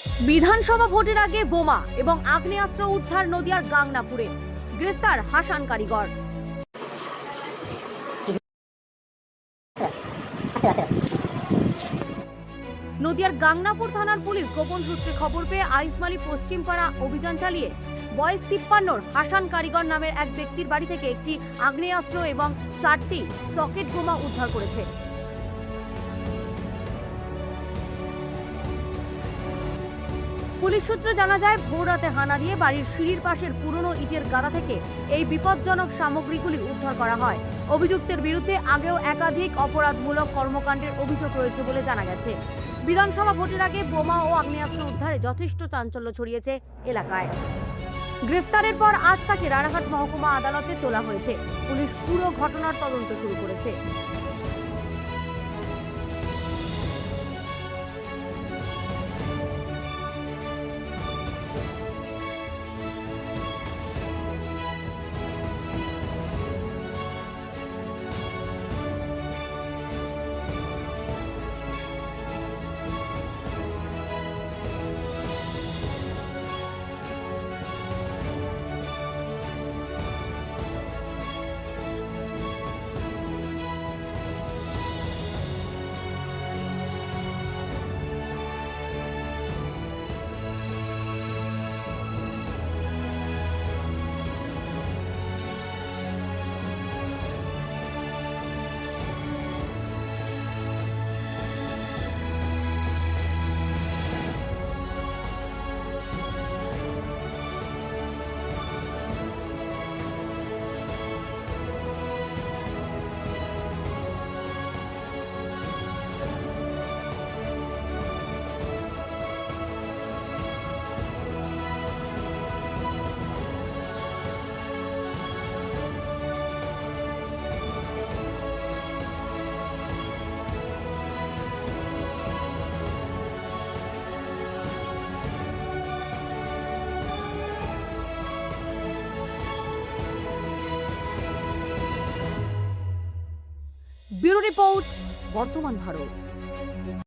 বিধানসভা ভোটের আগে বোমা এবং আগ্নেয়াস্ত্র উদ্ধার নদিয়ার গাংনাপুরে। গ্রেফতার হাসান কারিগর। নদিয়ার গাংনাপুর থানার পুলিশ গোপন সূত্রে খবর পেয়ে আইসমালি পশ্চিমপাড়া অভিযান চালিয়ে বয়স 53 হাসান কারিগর নামের এক ব্যক্তির বাড়ি থেকে একটি আগ্নেয়াস্ত্র এবং 4টি সকেট বোমা উদ্ধার করেছে। পুলিশ সূত্রে জানা যায়, ভোর রাতে হানা দিয়ে বাড়ির সিঁড়ির পাশের পুরনো ইটের গাদা থেকে এই বিপজ্জনক সামগ্রীগুলি উদ্ধার করা হয়। অভিযুক্তের বিরুদ্ধে আগেও একাধিক অপরাধমূলক কর্মকাণ্ডের অভিযোগ রয়েছে বলে জানা গেছে। বিধানসভা ভোটের আগে বোমা ও আগ্নেয়াস্ত্র উদ্ধারে যথেষ্ট চাঞ্চল্য ছড়িয়েছে এলাকায়। গ্রেফতারের পর আজ তাকে রানাঘাট মহকুমা আদালতে তোলা হয়েছে। পুলিশ পুরো ঘটনার তদন্ত শুরু করেছে। ব্যুরো রিপোর্ট, বর্তমান ভারত।